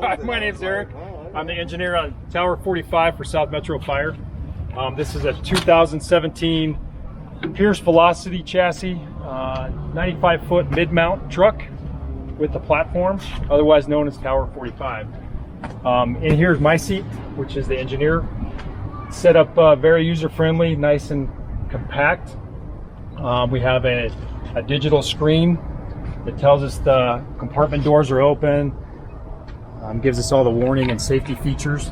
Hi, my name's Eric. I'm the engineer on Tower 45 for South Metro Fire. This is a 2017 Pierce Velocity chassis, 95-foot mid-mount truck with the platform, otherwise known as Tower 45. In here is my seat, which is the engineer. Set up very user-friendly, nice and compact. We have a digital screen that tells us the compartment doors are open, gives us all the warning and safety features.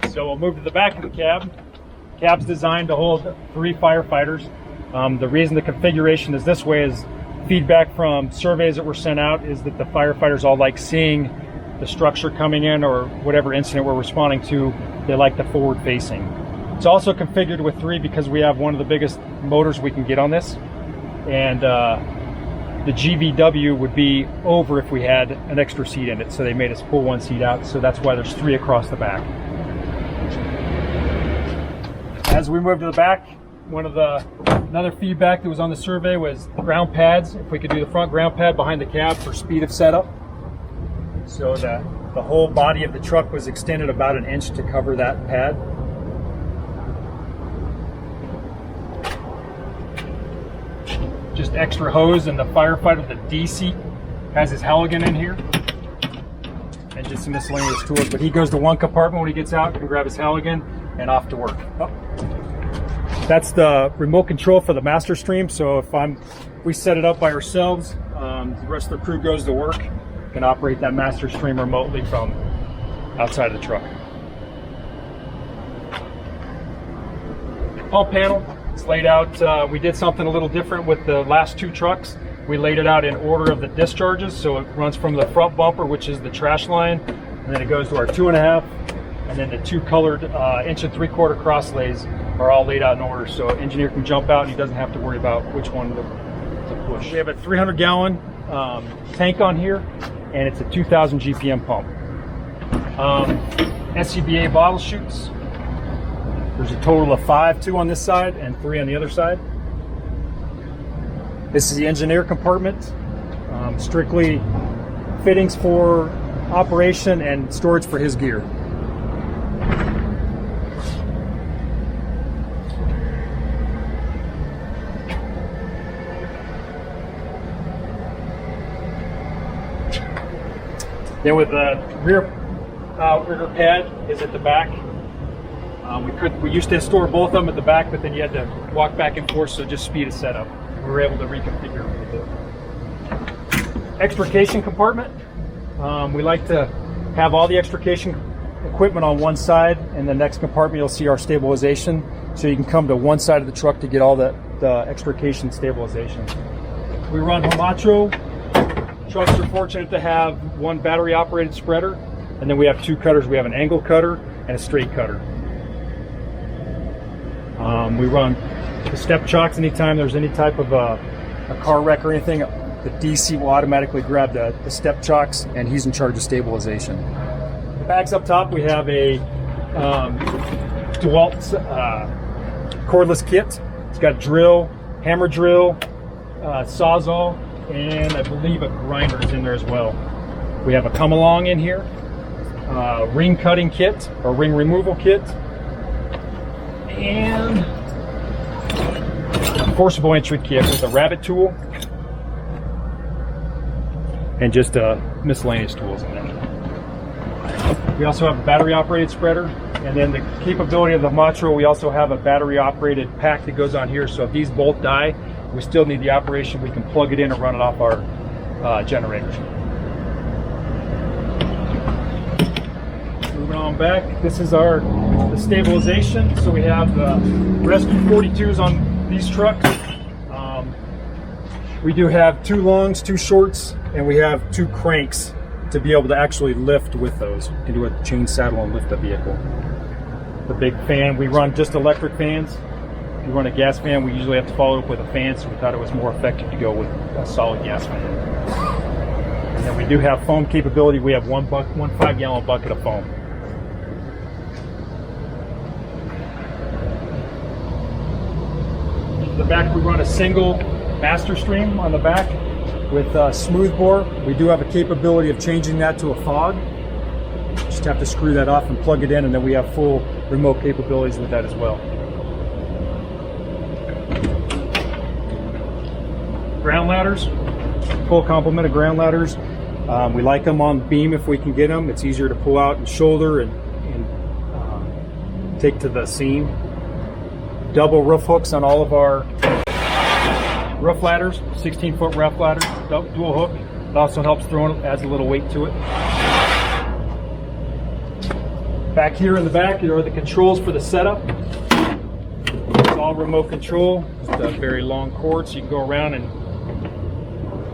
So we'll move to the back of the cab. Cab's designed to hold 3 firefighters. The reason the configuration is this way is feedback from surveys that were sent out is that the firefighters all like seeing the structure coming in or whatever incident we're responding to. They like the forward facing. It's also configured with 3 because we have one of the biggest motors we can get on this, and the GVW would be over if we had an extra seat in it, so they made us pull 1 seat out, so that's why there's 3 across the back. As we move to the back, another feedback that was on the survey was ground pads. If we could do the front ground pad behind the cab for speed of setup, so that the whole body of the truck was extended about 1 inch to cover that pad. Just extra hose, and the firefighter, the D seat, has his Halligan in here, and just some miscellaneous tools. But he goes to one compartment when he gets out, can grab his Halligan, and off to work. That's the remote control for the master stream. So if we set it up by ourselves, the rest of the crew goes to work, can operate that master stream remotely from outside of the truck. Pump panel. It's laid out, we did something a little different with the last 2 trucks. We laid it out in order of the discharges, so it runs from the front bumper, which is the trash line, and then it goes to our 2.5, and then the 2 colored 1 3/4 cross lays are all laid out in order, so an engineer can jump out and he doesn't have to worry about which one to push. We have a 300-gallon tank on here, and it's a 2,000 GPM pump. SCBA bottle chutes. There's a total of 5, 2 on this side and 3 on the other side. This is the engineer compartment, strictly fittings for operation and storage for his gear. Then with the rear pad is at the back. We used to store both of them at the back, but then you had to walk back and forth, so just speed of setup. We were able to reconfigure it. Extrication compartment. We like to have all the extrication equipment on one side, and the next compartment you'll see our stabilization, so you can come to one side of the truck to get all the extrication stabilization. We run Homatro. Trucks are fortunate to have 1 battery operated spreader, and then we have 2 cutters. We have an angle cutter and a straight cutter. We run the step chocks. Anytime there's any type of a car wreck or anything, the DC will automatically grab the step chocks, and he's in charge of stabilization. The bags up top, we have a DeWalt cordless kit. It's got drill, hammer drill, sawzall, and I believe a grinder is in there as well. We have a come along in here, ring cutting kit or ring removal kit, and a forcible entry kit with a rabbit tool and just miscellaneous tools in there. We also have a battery operated spreader, and then the capability of the Homatro, we also have a battery operated pack that goes on here, so if these both die, we still need the operation, we can plug it in and run it off our generators. Moving on back, this is the stabilization. So we have the Rescue 42s on these trucks. We do have 2 longs, 2 shorts, and we have 2 cranks to be able to actually lift with those. You can do a chain saddle and lift the vehicle. The big fan, we run just electric fans. If you run a gas fan, we usually have to follow up with a fan, so we thought it was more effective to go with a solid gas fan. And then we do have foam capability. We have one 5-gallon bucket of foam. The back, we run a single master stream on the back. with smooth bore. We do have a capability of changing that to a fog. Just have to screw that off and plug it in, and then we have full remote capabilities with that as well. Ground ladders, full complement of ground ladders. We like them on beam if we can get them. It's easier to pull out and shoulder and take to the seam. Double roof hooks on all of our roof ladders, 16-foot roof ladder, dual hook. It also helps throw it, adds a little weight to it. Back here in the back are the controls for the setup. It's all remote control. It's a very long cord, so you can go around and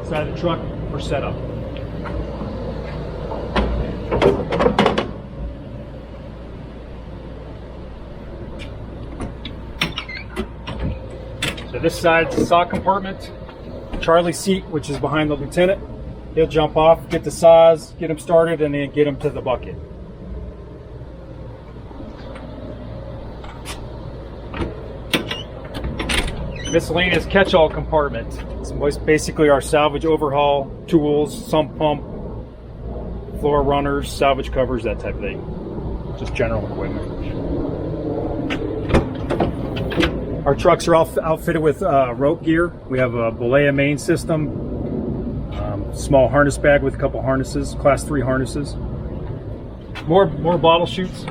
side of the truck for setup. So this side's the saw compartment. Charlie's seat, which is behind the lieutenant. He'll jump off, get the saws, get them started, and then get them to the bucket. Miscellaneous catch-all compartment. It's basically our salvage overhaul tools, sump pump, floor runners, salvage covers, that type of thing. Just general equipment. Our trucks are all outfitted with rope gear. We have a Balea main system, small harness bag with a couple harnesses, class 3 harnesses. More bottle chutes.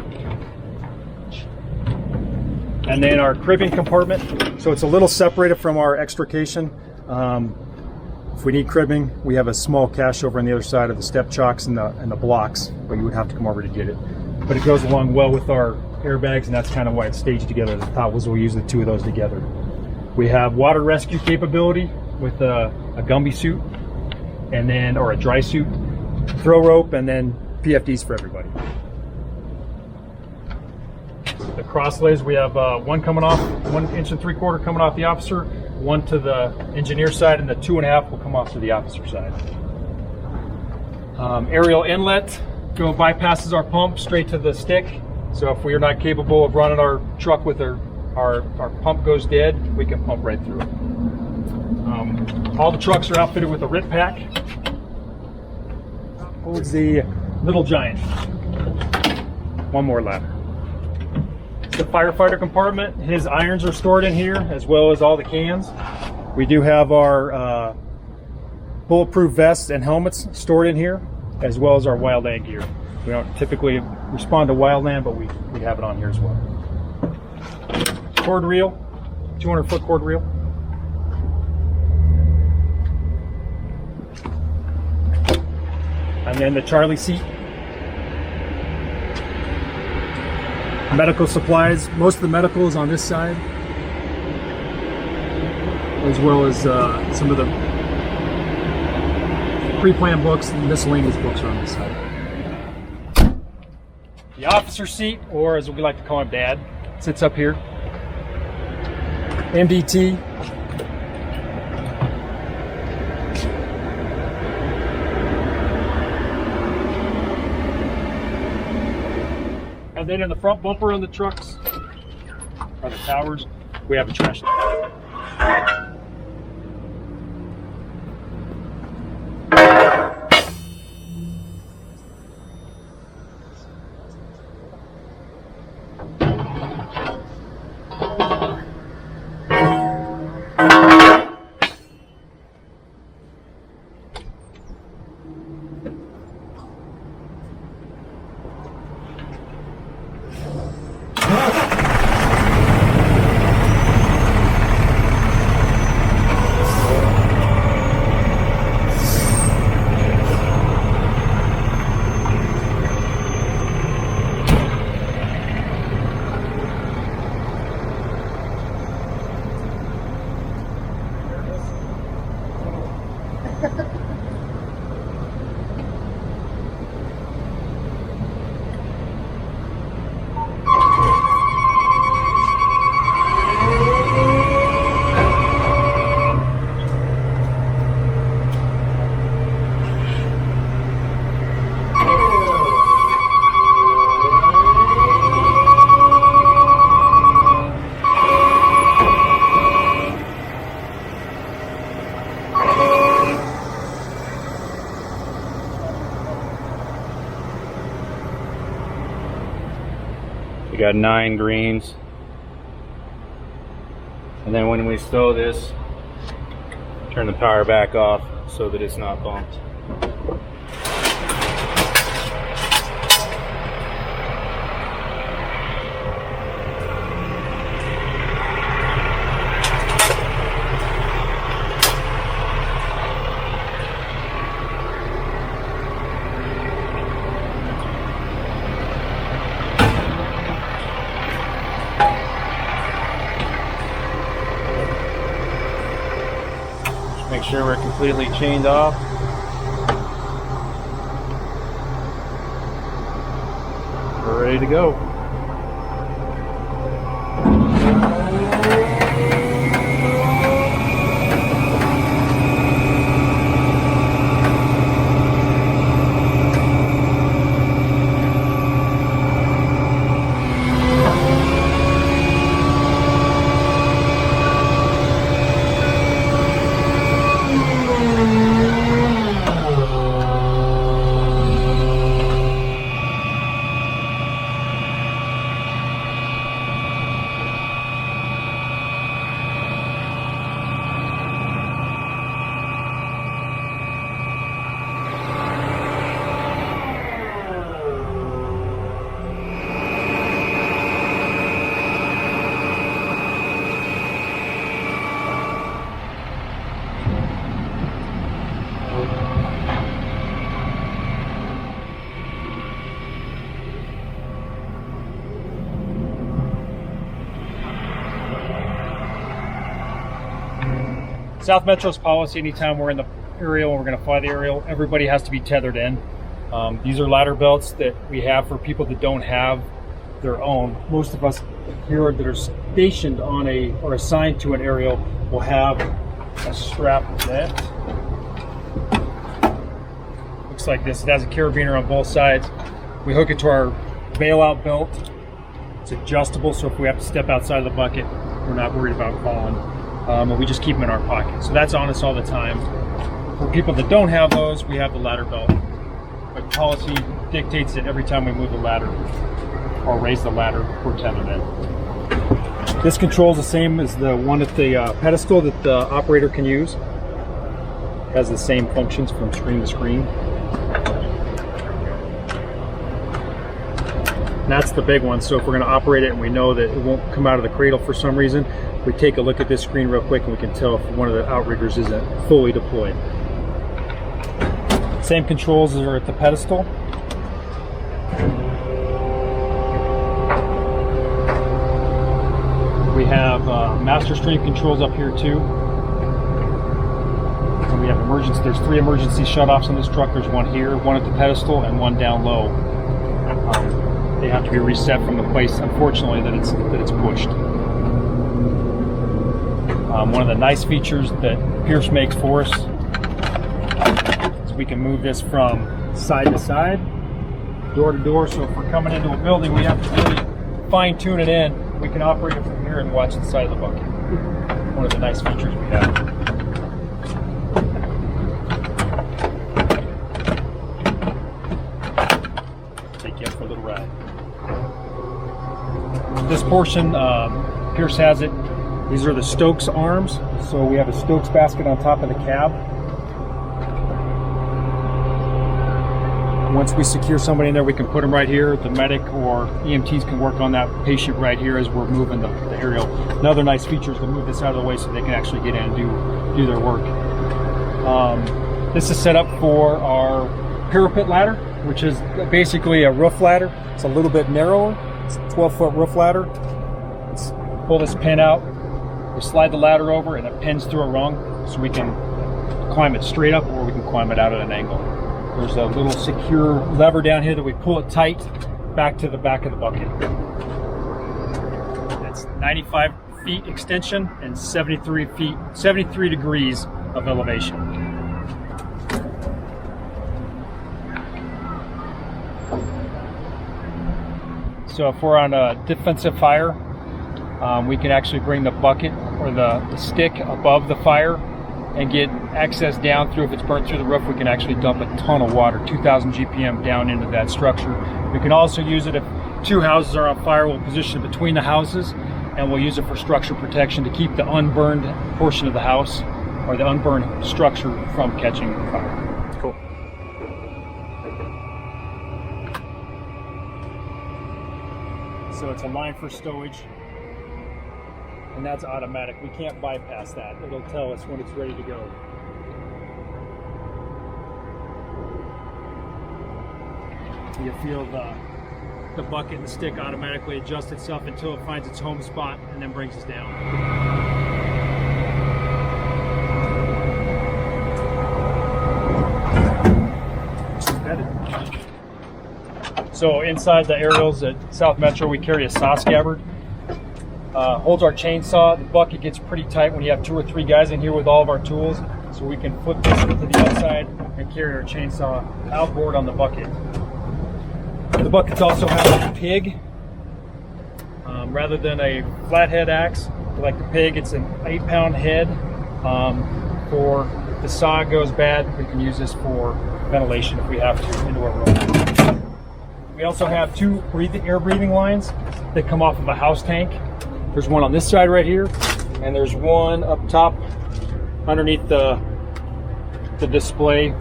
And then our cribbing compartment. So it's a little separated from our extrication. If we need cribbing, we have a small cache over on the other side of the step chocks and the blocks, but you would have to come over to get it. But it goes along well with our airbags, and that's kind of why it's staged together. The thought was we'll use the two of those together. We have water rescue capability with a Gumby suit, and then or a dry suit, throw rope, and then PFDs for everybody. The cross lays, we have one coming off, 1 inch and 3/4 coming off the officer, one to the engineer side, and the 2.5 will come off to the officer side. Aerial inlet bypasses our pump straight to the stick. So if we are not capable of running our truck with our pump goes dead, we can pump right through it. All the trucks are outfitted with a RIT pack. Holds the Little Giant. One more ladder. The firefighter compartment, his irons are stored in here, as well as all the cans. We do have our bulletproof vests and helmets stored in here, as well as our wildland gear. We don't typically respond to wildland, but we have it on here as well. Cord reel, 200-foot cord reel. And then the Charlie seat. Medical supplies. Most of the medical is on this side, as well as some of the pre-planned books and miscellaneous books are on this side. The officer seat, or as we like to call him, Dad, sits up here. MDT. And then in the front bumper on the trucks, or the towers, we have a trash can. We got 9 greens. And then when we stow this, turn the power back off so that it's not bumped. Make sure we're completely chained off. We're ready to go. South Metro's policy, anytime we're in the aerial and we're going to fly the aerial, everybody has to be tethered in. These are ladder belts that we have for people that don't have their own. Most of us here that are stationed on or assigned to an aerial will have a strap that looks like this. It has a carabiner on both sides. We hook it to our bailout belt. It's adjustable, so if we have to step outside of the bucket, we're not worried about falling. And we just keep them in our pocket. So that's on us all the time. For people that don't have those, we have the ladder belt. But policy dictates that every time we move the ladder or raise the ladder, we're tethered in. This control is the same as the one at the pedestal that the operator can use. It has the same functions from screen to screen. And that's the big one. So if we're going to operate it and we know that it won't come out of the cradle for some reason, we take a look at this screen real quick and we can tell if one of the outriggers isn't fully deployed. Same controls are at the pedestal. We have master stream controls up here too. And we have emergency. There's 3 emergency shutoffs on this truck. There's one here, one at the pedestal, and one down low. They have to be reset from the place, unfortunately, that it's pushed. One of the nice features that Pierce makes for us is we can move this from side to side, door to door. So if we're coming into a building, we have to really fine tune it in. We can operate it from here and watch the side of the bucket. One of the nice features we have. Take you up for a little ride. This portion, Pierce has it. These are the Stokes arms. So we have a Stokes basket on top of the cab. Once we secure somebody in there, we can put them right here. The medic or EMTs can work on that patient right here as we're moving the aerial. Another nice feature is to move this out of the way so they can actually get in and do their work. This is set up for our parapet ladder, which is basically a roof ladder. It's a little bit narrower. It's a 12-foot roof ladder. Let's pull this pin out. We slide the ladder over and it pins through a rung, so we can climb it straight up or we can climb it out at an angle. There's a little secure lever down here that we pull it tight back to the back of the bucket. It's 95 feet extension and 73 degrees of elevation. So if we're on a defensive fire, we can actually bring the bucket or the stick above the fire and get access down through. If it's burnt through the roof, we can actually dump a ton of water, 2,000 GPM down into that structure. We can also use it two houses are on fire, we'll position it between the houses, and we'll use it for structure protection to keep the unburned portion of the house or the unburned structure from catching fire. Cool. So it's a line for stowage, and that's automatic. We can't bypass that. It'll tell us when it's ready to go. You feel the bucket and the stick automatically adjust itself until it finds its home spot and then brings us down. So inside the aerials at South Metro, we carry a saw scabbard. Holds our chainsaw. The bucket gets pretty tight when you have 2 or 3 guys in here with all of our tools, so we can flip this to the outside and carry our chainsaw outboard on the bucket. The buckets also have a pig. Rather than a flathead axe, like the pig, it's an 8-pound head. For if the saw goes bad, we can use this for ventilation if we have to into our room. We also have 2 air breathing lines that come off of a house tank. There's one on this side right here, and there's one up top underneath the display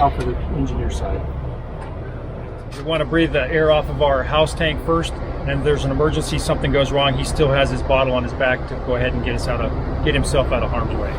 off of the engineer side. We want to breathe the air off of our house tank first, and if there's an emergency, something goes wrong, he still has his bottle on his back to go ahead and get himself out of harm's way.